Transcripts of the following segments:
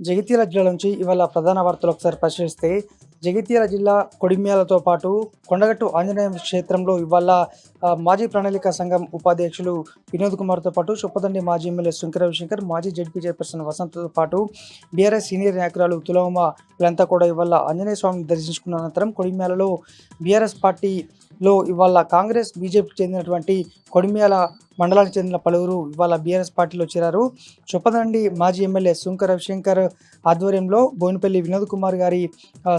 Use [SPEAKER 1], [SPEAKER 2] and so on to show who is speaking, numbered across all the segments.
[SPEAKER 1] జగిత్యాల జిల్లా నుంచి ఇవాళ ప్రధాన వార్తలు ఒకసారి పరిశీలిస్తే జగిత్యాల జిల్లా కొడిమ్యాలతో పాటు కొండగట్టు ఆంజనేయ క్షేత్రంలో ఇవాళ మాజీ ప్రణాళిక సంఘం ఉపాధ్యక్షులు వినోద్ కుమార్తో పాటు చొప్పదండి మాజీ ఎమ్మెల్యే శంకర రవిశంకర్, మాజీ జడ్పీ చైర్పర్సన్ వసంతతో పాటు బీఆర్ఎస్ సీనియర్ నాయకురాలు తులవమ్మ వీళ్ళంతా కూడా ఇవాళ ఆంజనేయ స్వామిని దర్శించుకున్న అనంతరం కొడిమ్యాలలో బీఆర్ఎస్ పార్టీలో ఇవాళ కాంగ్రెస్ బీజేపీకి చెందినటువంటి కొడిమ్యాల మండలానికి చెందిన పలువురు ఇవాళ బీఆర్ఎస్ పార్టీలో చేరారు. చొప్పదండి మాజీ ఎమ్మెల్యే శంకర రవిశంకర్ ఆధ్వర్యంలో బోయినపల్లి వినోద్ కుమార్ గారి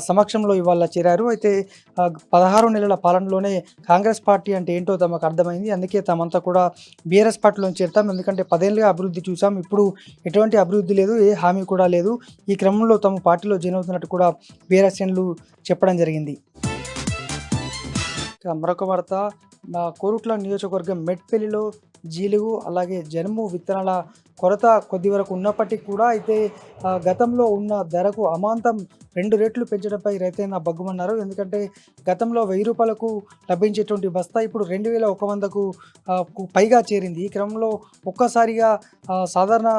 [SPEAKER 1] సమక్షంలో ఇవాళ చేరారు. అయితే 16 నెలల పాలనలోనే కాంగ్రెస్ పార్టీ అంటే ఏంటో తమకు అర్థమైంది. అందుకే తమంతా కూడా బీఆర్ఎస్ పార్టీలో చేరుతాం. ఎందుకంటే 10 ఏళ్ళుగా అభివృద్ధి చూసాం, ఇప్పుడు ఎటువంటి అభివృద్ధి లేదు, ఏ హామీ కూడా లేదు. ఈ క్రమంలో తమ పార్టీలో జాయిన్ అవుతున్నట్టు కూడా బీఆర్ఎస్ శ్రేణులు చెప్పడం జరిగింది. మరొక వార్త, కోరుట్ల నియోజకవర్గం మెట్పల్లిలో జీలుగు అలాగే జనుము విత్తనాల కొరత కొద్ది వరకు ఉన్నప్పటికీ కూడా అయితే గతంలో ఉన్న ధరకు అమాంతం 2 రెట్లు పెంచడంపై రైతైన బగ్గుమన్నారు. ఎందుకంటే గతంలో 1000 రూపాయలకు లభించేటువంటి బస్తా ఇప్పుడు 2100కు పైగా చేరింది. ఈ క్రమంలో ఒక్కసారిగా సాధారణ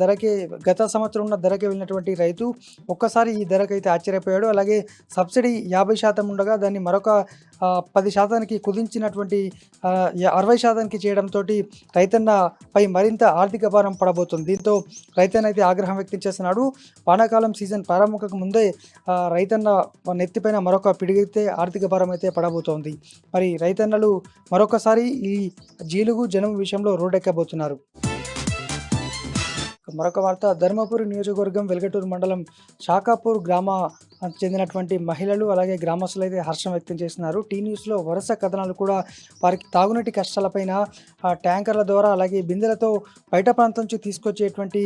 [SPEAKER 1] ధరకే, గత సంవత్సరం ఉన్న ధరకే వెళ్ళినటువంటి రైతు ఒక్కసారి ఈ ధరకైతే ఆశ్చర్యపోయాడు. అలాగే సబ్సిడీ 50% ఉండగా దాన్ని మరొక 10%కి కుదించినటువంటి 60%కి చేయడంతో రైతన్నపై మరింత ఆర్థిక భారం పడబోతుంది. దీంతో రైతన్న అయితే ఆగ్రహం వ్యక్తం చేస్తున్నాడు. వానాకాలం సీజన్ ప్రారంభకు ముందే రైతన్న నెత్తిపైన మరొక పిడిగితే ఆర్థిక భారం అయితే పడబోతోంది. మరి రైతన్నలు మరొకసారి ఈ జీలుగు జనం విషయంలో రోడ్డెక్కబోతున్నారు. మరొక వార్త, ధర్మపురి నియోజకవర్గం వెల్గటూరు మండలం షాకాపూర్ గ్రామ చెందినటువంటి మహిళలు అలాగే గ్రామస్తులు అయితే హర్షం వ్యక్తం చేస్తున్నారు. టీ న్యూస్లో వరుస కథనాలు కూడా వారికి తాగునీటి కష్టాలపైన ట్యాంకర్ల ద్వారా అలాగే బిందెలతో బయట ప్రాంతం నుంచి తీసుకొచ్చేటువంటి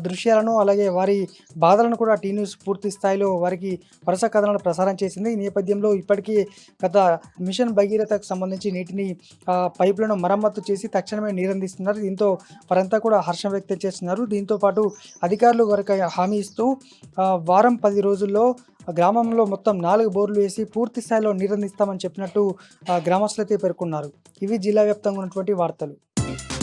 [SPEAKER 1] దృశ్యాలను అలాగే వారి బాధలను కూడా టీ న్యూస్ పూర్తి స్థాయిలో వారికి వరుస కథనాలు ప్రసారం చేసింది. ఈ నేపథ్యంలో ఇప్పటికీ గత మిషన్ భగీరథకు సంబంధించి నీటిని పైపులను మరమ్మతు చేసి తక్షణమే నీరందిస్తున్నారు. దీంతో వారంతా కూడా హర్షం వ్యక్తం చేస్తున్నారు. దీంతో పాటు అధికారులు వారికి హామీ ఇస్తూ వారం 10 రోజుల్లో గ్రామంలో మొత్తం 4 బోర్లు వేసి పూర్తి స్థాయిలో నీరందిస్తామని చెప్పినట్టు గ్రామస్తులైతే పేర్కొన్నారు. ఇవి జిల్లా వ్యాప్తంగా ఉన్నటువంటి వార్తలు.